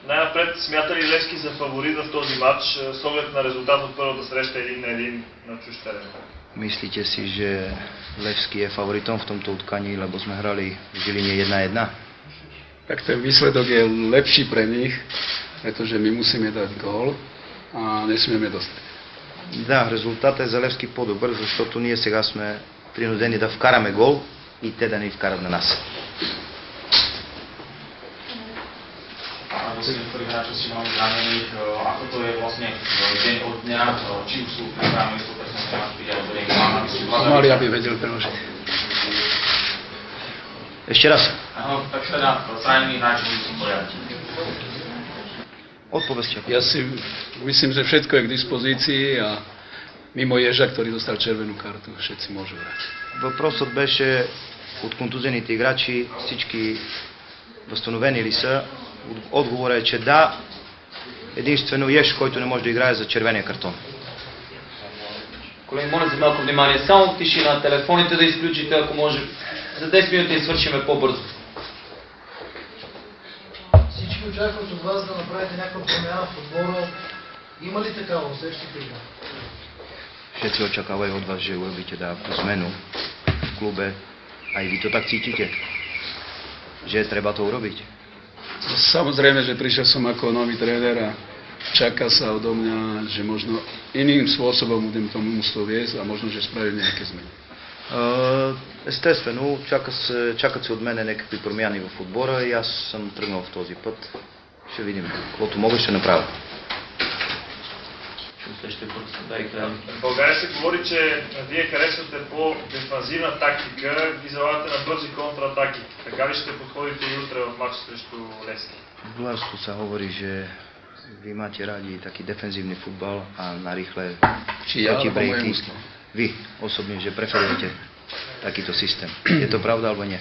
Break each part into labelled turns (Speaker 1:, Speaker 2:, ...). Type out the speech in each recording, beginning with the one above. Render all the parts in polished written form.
Speaker 1: Най-напред, смята ли Левски за фаворит в този матч с оглед на резултат от първата среща 1-1 на чужд терен?
Speaker 2: Myslíte si, že Levský je favoritom v tomto utkaní, lebo sme hrali v Žiline 1-1?
Speaker 3: Tak ten výsledok je lepší pre nich, pretože my musíme dať gól a nesmieme dostať.
Speaker 2: Да, резултатът е за Левски по-добър, защото ние сега сме принудени да вкараме гол и те да ни вкарат на нас.
Speaker 4: Niektorí hráči si mali zranených, ako to je vlastne deň od dňa, či už sú pripravení 100% na špíť, alebo niekto má na mysli vládať.
Speaker 3: Mali, aby vedel preložiť.
Speaker 2: Ešte raz.
Speaker 4: Áno, tak teda zranení hráči sú v poriadku.
Speaker 2: Odpovedzte.
Speaker 3: Ja si myslím, že všetko je k dispozícii a mimo Ježa, ktorý dostal červenú kartu, všetci môžu hrať.
Speaker 2: Въпросът беше от контузените играчи, всички възстановени ли са? Отговорът е, че да, единствено Еш, който не може да играе за червения картон.
Speaker 5: Колеги, моля за малко внимание. Само тишина, телефоните да изключите, ако може. За 10 минути свършиме по-бързо.
Speaker 6: Всички очакват от вас да направите някаква промяна в отбора. Има ли такава? Усещате ли?
Speaker 2: Všetci očakávajú od vás, že urobíte nejakú zmenu v klube. Aj vy to tak cítite? Že treba to urobiť?
Speaker 3: Samozrejme, že prišiel som ako nový tréner a čaká sa odo mňa, že možno iným spôsobom budem tomu mužstvo viesť a možno, že spravím nejaké zmeny.
Speaker 2: Естествено, чакат се от мене някакви промяни в отбора и аз съм тръгнал в този път. Ще видим. Каквото мога, ще направя.
Speaker 1: В България се говори, че вие харесвате по-дефанзивна тактика и залагате на бързи контратаки. Така ли ще подходите и утре в матч срещу Левски?
Speaker 2: V Bulharsku sa hovorí, že vy máte radi taký defenzívny futbal a na rýchle protibrejky. Vy osobne, že preferujete takýto systém. Je to pravda alebo nie?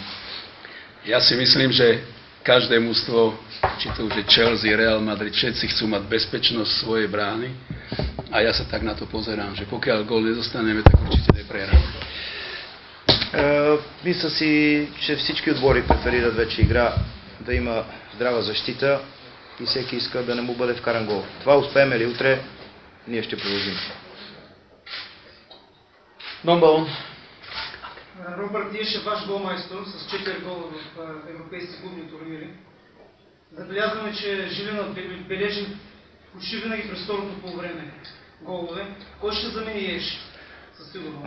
Speaker 3: Ja si myslím, že každé mužstvo, či to už je Chelsea, Real Madrid, všetci chcú mať bezpečnosť svojej brány a ja sa tak na to pozerám, že pokiaľ gól nezostaneme, tak určite neprehráme.
Speaker 2: Мисля си, че всички отбори преферират вече игра да има здрава защита и всеки иска да не му бъде вкаран гол. Това успеем ли утре, ние ще продължим.
Speaker 5: Номбалон.
Speaker 6: Робърт Диеш е ваш голмайстор с 4 гола в европейски клубни турнири. Забелязваме, че Жилина бележи почти винаги през второто полувреме голове. Кой ще замени Еш? Със сигурност.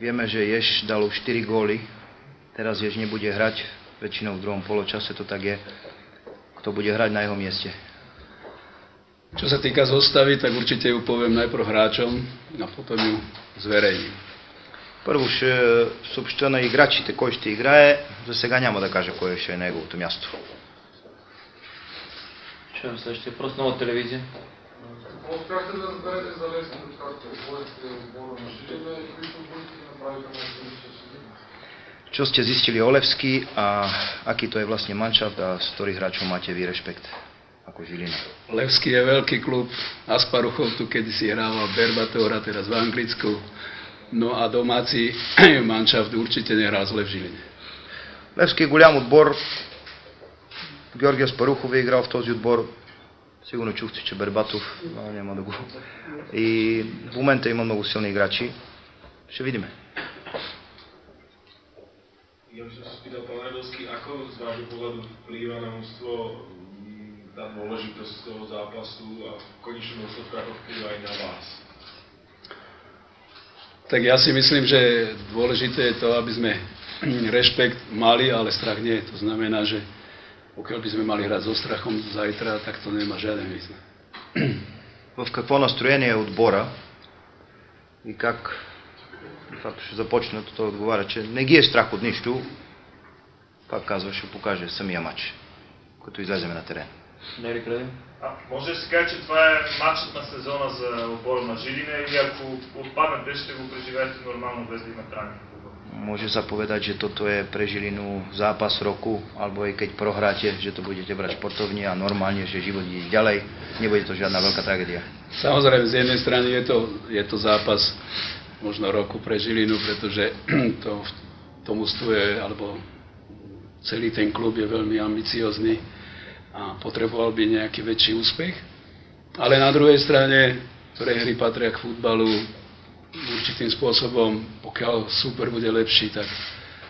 Speaker 2: Vieme, že Ješ dal už 4 góly. Teraz Ješ nebude hrať. Väčšinou v druhom poločase to tak je. Kto bude hrať na jeho mieste?
Speaker 3: Čo sa týka zostavy, tak určite ju poviem najprv hráčom a potom ju zverejním.
Speaker 2: Първо ще съобща на играчите кой ще играе. За сега няма да кажа кое ще е неговото място.
Speaker 5: Чуем следващия въпрос, нова телевизия.
Speaker 7: Какво успяхте да разберете за Левски, откакто водите отбора на Жилина и кои футболисти направиха най-силните си?
Speaker 2: Čo ste zistili o Levsky a aký to je vlastne manšaft a z ktorých hráčov máte vy rešpekt ako Žilina?
Speaker 3: Levský je veľký klub. Asparuchov tu kedysi hrával Berbatov, teraz v Anglicku. No a domáci manšaft určite nehrá zle v Žiline.
Speaker 2: Левски е голям отбор. Георги Аспарухов е играл в този отбор. Сигурно чухте, че Бербатов няма да го... И в момента има много силни играчи. Ще видим.
Speaker 8: Ja by som sa spýtal, pán Radovský, ako z vášho pohľadu vplýva na mužstvo tá dôležitosť toho zápasu a v konečnom dôsledku ako vplýva aj na vás?
Speaker 3: Tak ja si myslím, že dôležité je to, aby sme rešpekt mali, ale strach nie. To znamená, že pokiaľ by sme mali hrať so strachom zajtra, tak to nemá žiaden význam.
Speaker 2: В какво настроение е отбора и как това ще започне, той отговаря, че не ги е страх от нищо. Пак казва, ще покаже самия матч, като излеземе на терен.
Speaker 1: Може да се каже, че това е матчът на сезона за отбора на Жилина или ако отпаднете, ще го преживеете нормално, без да има травми?
Speaker 2: Môže sa povedať, že toto je pre Žilinu zápas roku, alebo aj keď prohráte, že to budete brať športovne a normálne, že život ide ďalej, nebude to žiadna veľká tragédia.
Speaker 3: Samozrejme, z jednej strany je to zápas možno roku pre Žilinu, pretože to mužstvo je, alebo celý ten klub je veľmi ambiciózny a potreboval by nejaký väčší úspech. Ale na druhej strane prehry patria k futbalu určitým spôsobom. Pokiaľ super bude lepší, tak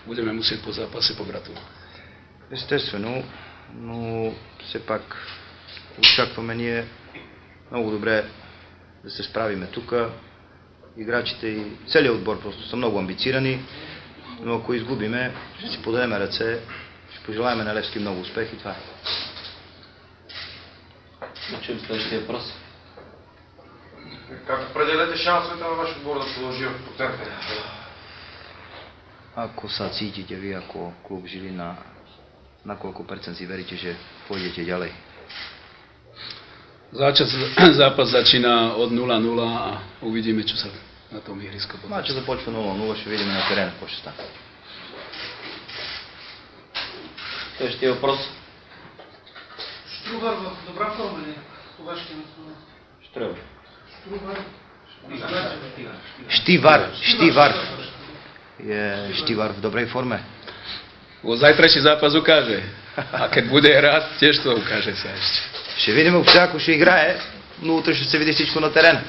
Speaker 3: budeme musieť po zápase pogratulovať.
Speaker 2: Естествено, но все пак очакваме ние много добре да се справиме тук. Играчите и целият отбор просто са много амбицирани, но ако изгубиме, ще си подадем ръце, ще пожелаем на Левски много успех и това е.
Speaker 5: Да чуем следващия въпрос.
Speaker 7: Как определяте шансовете на вашия отбор да продължи в процента?
Speaker 2: Ако са cítite vy ako klub Žilina, na koľko percent si veríte, že pôjdete ďalej?
Speaker 3: Zápas začína od 0-0 a uvidíme, čo sa na tom ihrisku podarí.
Speaker 2: Матчът започва 0-0, ще видим на терена какво ще стане.
Speaker 5: Следващия въпрос.
Speaker 6: Штрубър в добра форма ли? Това ще национал.
Speaker 5: Штрубър.
Speaker 2: Штивар. Штивар в dobrej forme.
Speaker 3: Zajtrajší zápas ukáže. A keď bude hrať, tiež to ukáže sa ešte.
Speaker 2: Ще видим, ако ще играе, но утре ще се види всичко на терена.